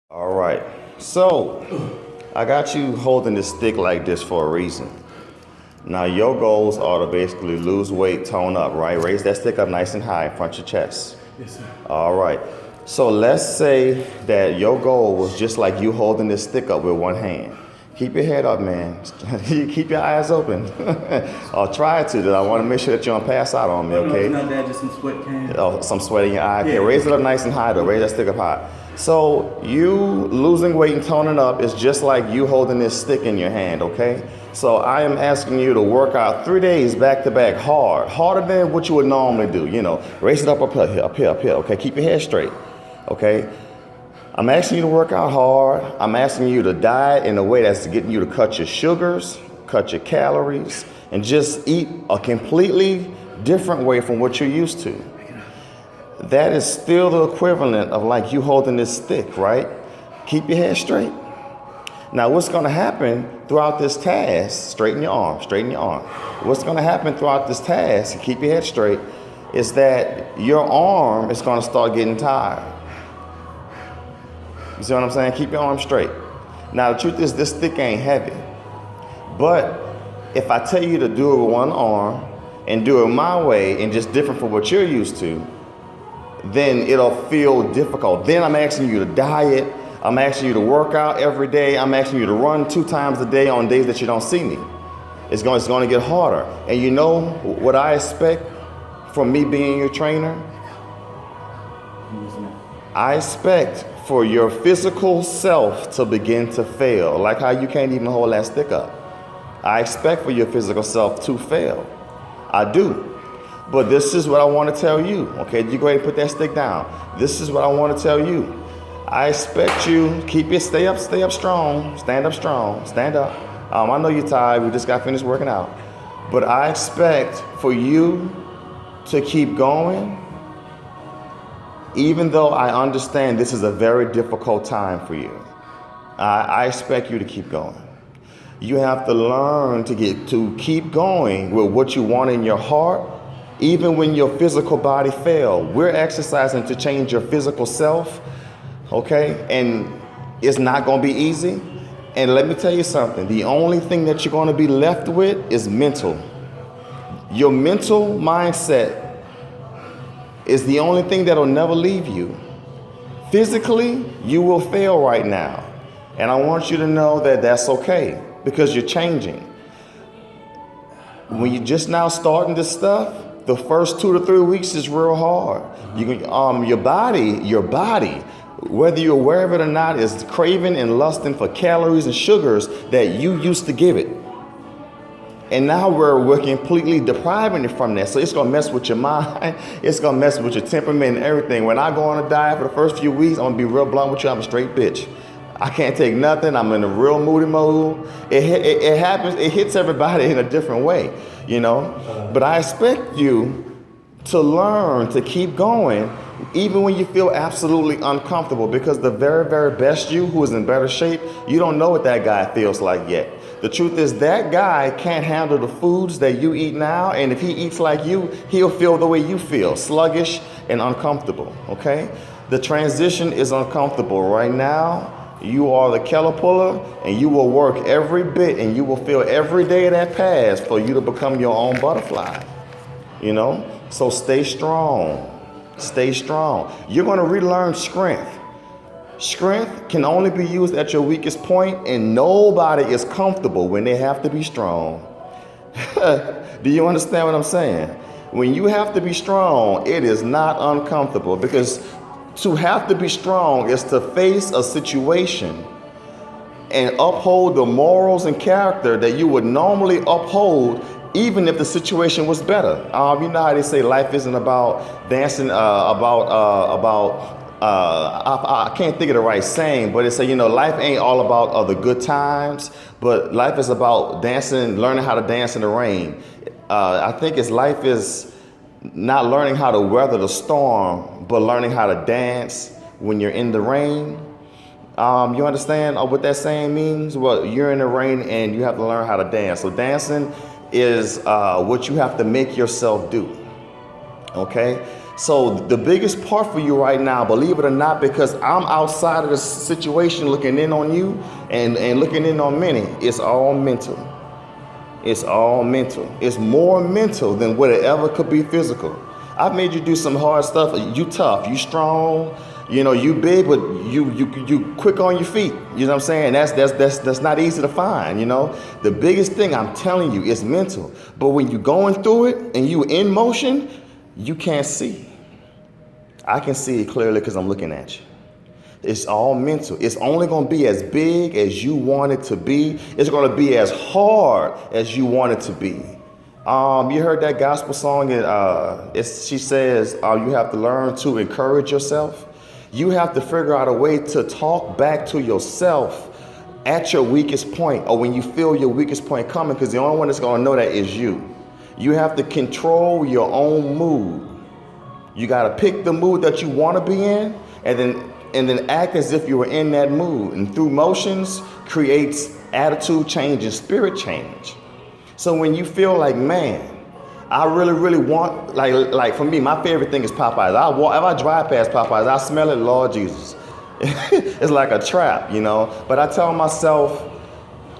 All right. So I got you holding this stick like this for a reason. Now your goals are to basically lose weight, tone up, right? Raise that stick up nice and high in front of your chest. Yes, sir. All right. So let's say that your goal was just like you holding this stick up with one hand. Keep your head up, man. Keep your eyes open. Or try to. I want to make sure that you don't pass out on me, okay? No, Dad, just some sweat came. Oh, some sweat in your eye. Okay, Yeah. raise it up nice and high though. Raise that stick up high. So you losing weight and toning up is just like you holding this stick in your hand, okay? So I am asking you to work out 3 days back to back hard, harder than what you would normally do. You know, raise it up here, up here, up here. Okay, keep your head straight. Okay. I'm asking you to work out hard. I'm asking you to diet in a way that's getting you to cut your sugars, cut your calories, and just eat a completely different way from what you're used to. That is still the equivalent of like you holding this stick, right? Keep your head straight. Now, what's going to happen throughout this task, straighten your arm, straighten your arm. What's going to happen throughout this task, keep your head straight, is that your arm is going to start getting tired. You see what I'm saying? Keep your arm straight. Now, the truth is this stick ain't heavy. But if I tell you to do it with one arm and do it my way and just different from what you're used to, then it'll feel difficult. Then I'm asking you to diet. I'm asking you to work out every day. I'm asking you to run 2 times a day on days that you don't see me. It's going to get harder. And you know what I expect from me being your trainer? I expect for your physical self to begin to fail, like how you can't even hold that stick up. I expect for your physical self to fail. I do. But this is what I want to tell you. Okay, you go ahead and put that stick down. This is what I want to tell you. I expect you stay up strong, stand up strong, stand up. I know you're tired. We just got finished working out. But I expect for you to keep going, even though I understand this is a very difficult time for you. I expect you to keep going. You have to learn to keep going with what you want in your heart, even when your physical body fails. We're exercising to change your physical self, okay? And it's not going to be easy. And let me tell you something. The only thing that you're going to be left with is mental. Your mental mindset is the only thing that'll never leave you. Physically, you will fail right now. And I want you to know that that's okay because you're changing. When you're just now starting this stuff, the first 2 to 3 weeks is real hard. Your body, whether you're aware of it or not, is craving and lusting for calories and sugars that you used to give it. And now we're completely depriving it from that. So it's going to mess with your mind. It's going to mess with your temperament and everything. When I go on a diet for the first few weeks, I'm going to be real blunt with you. I'm a straight bitch. I can't take nothing. I'm in a real moody mode. It happens. It hits everybody in a different way, you know. But I expect you to learn to keep going even when you feel absolutely uncomfortable, because the very, very best you, who is in better shape, you don't know what that guy feels like yet. The truth is that guy can't handle the foods that you eat now, and if he eats like you, he'll feel the way you feel, sluggish and uncomfortable, okay? The transition is uncomfortable. Right now, you are the caterpillar, and you will work every bit, and you will feel every day that pass for you to become your own butterfly, you know? So stay strong. Stay strong. You're going to relearn strength. Strength can only be used at your weakest point, and nobody is comfortable when they have to be strong. Do you understand what I'm saying? When you have to be strong, it is not uncomfortable, because to have to be strong is to face a situation and uphold the morals and character that you would normally uphold even if the situation was better. You know how they say life isn't about dancing, I can't think of the right saying, but it say, you know, life ain't all about the good times, but life is about dancing, learning how to dance in the rain. I think life is not learning how to weather the storm, but learning how to dance when you're in the rain. You understand what that saying means? Well, you're in the rain and you have to learn how to dance. So dancing is what you have to make yourself do. Okay? So the biggest part for you right now, believe it or not, because I'm outside of the situation looking in on you and looking in on many, it's all mental. It's all mental. It's more mental than what it ever could be physical. I've made you do some hard stuff. You tough, you strong, you know, you big, but you quick on your feet. You know what I'm saying? That's not easy to find, you know. The biggest thing I'm telling you is mental. But when you're going through it and you in motion, you can't see. I can see it clearly because I'm looking at you. It's all mental. It's only going to be as big as you want it to be. It's going to be as hard as you want it to be. You heard that gospel song? She says, you have to learn to encourage yourself. You have to figure out a way to talk back to yourself at your weakest point, or when you feel your weakest point coming, because the only one that's going to know that is you. You have to control your own mood. You got to pick the mood that you want to be in, and then act as if you were in that mood. And through motions creates attitude change and spirit change. So when you feel like, man, I really, really want, like for me, my favorite thing is Popeyes. If I drive past Popeyes, I smell it, Lord Jesus. It's like a trap, you know. But I tell myself,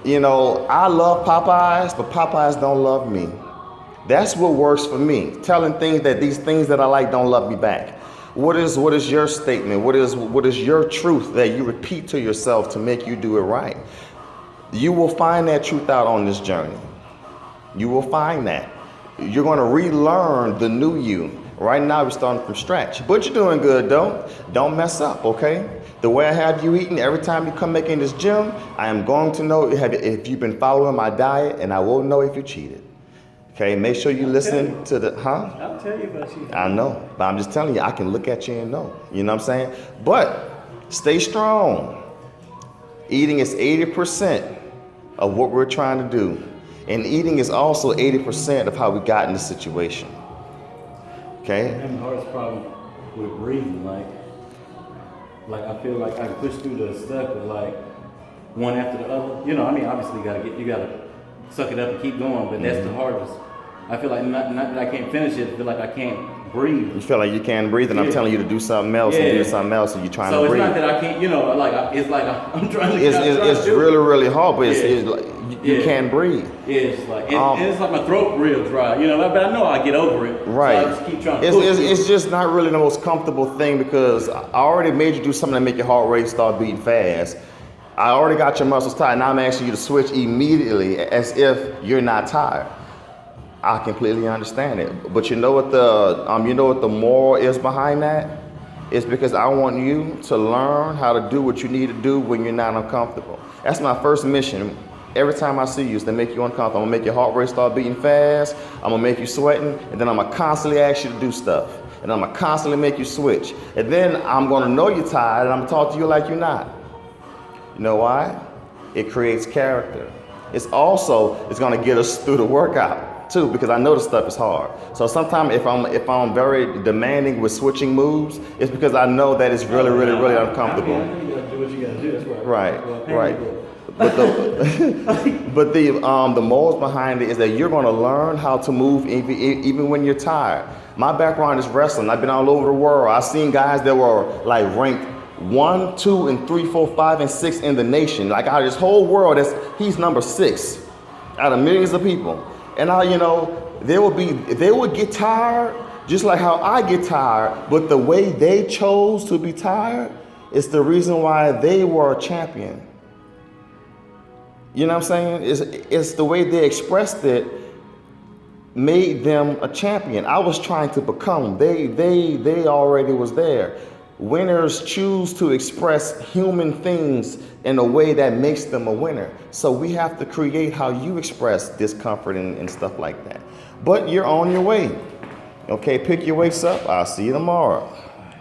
you know, I love Popeyes, but Popeyes don't love me. That's what works for me. Telling things that these things that I like don't love me back. What is your statement? What is your truth that you repeat to yourself to make you do it right? You will find that truth out on this journey. You will find that. You're going to relearn the new you. Right now we're starting from scratch. But you're doing good though. Don't mess up, okay? The way I have you eating, every time you come back in this gym, I am going to know if you've been following my diet, and I will know if you cheated. Okay, make sure you listen to the, I'll tell you about you. I know, but I'm just telling you, I can look at you and know. You know what I'm saying? But stay strong. Eating is 80% of what we're trying to do. And eating is also 80% of how we got in this situation. Okay? I'm having the hardest problem with breathing. Like I feel like I can push through the stuff, but like one after the other. You know, I mean, obviously you gotta suck it up and keep going, but that's the hardest. I feel like not that I can't finish it, I feel like I can't breathe. You feel like you can't breathe, and I'm telling you to do something else and do something else, and you're trying to breathe. So it's not that I can't, you know, it's like I'm trying to. It's really, really hard, but it's like you can't breathe. Yeah, it's like it's like my throat real dry, you know. But I know I get over it. Right. So I just keep trying to push it's just not really the most comfortable thing, because I already made you do something that make your heart rate start beating fast. I already got your muscles tight. Now I'm asking you to switch immediately as if you're not tired. I completely understand it, but you know what the moral is behind that? It's because I want you to learn how to do what you need to do when you're not uncomfortable. That's my first mission. Every time I see you is to make you uncomfortable. I'm gonna make your heart rate start beating fast. I'm gonna make you sweating, and then I'm gonna constantly ask you to do stuff, and I'm gonna constantly make you switch. And then I'm gonna know you're tired, and I'm gonna talk to you like you're not. You know why? It creates character. It's gonna get us through the workout too, because I know the stuff is hard. So sometimes if I'm very demanding with switching moves, it's because I know that it's really, really, really uncomfortable. I mean, you gotta do what you gotta do. That's right. Right. But the morals behind it is that you're gonna learn how to move even when you're tired. My background is wrestling. I've been all over the world. I've seen guys that were like ranked 1, 2, and 3, 4, 5, and 6 in the nation. Like out of this whole world, he's number 6 out of millions of people. And they would get tired just like how I get tired, but the way they chose to be tired is the reason why they were a champion. You know what I'm saying? It's the way they expressed it made them a champion. I was trying to become. They already was there. Winners choose to express human things in a way that makes them a winner. So we have to create how you express discomfort and stuff like that. But you're on your way. Okay, pick your weights up. I'll see you tomorrow.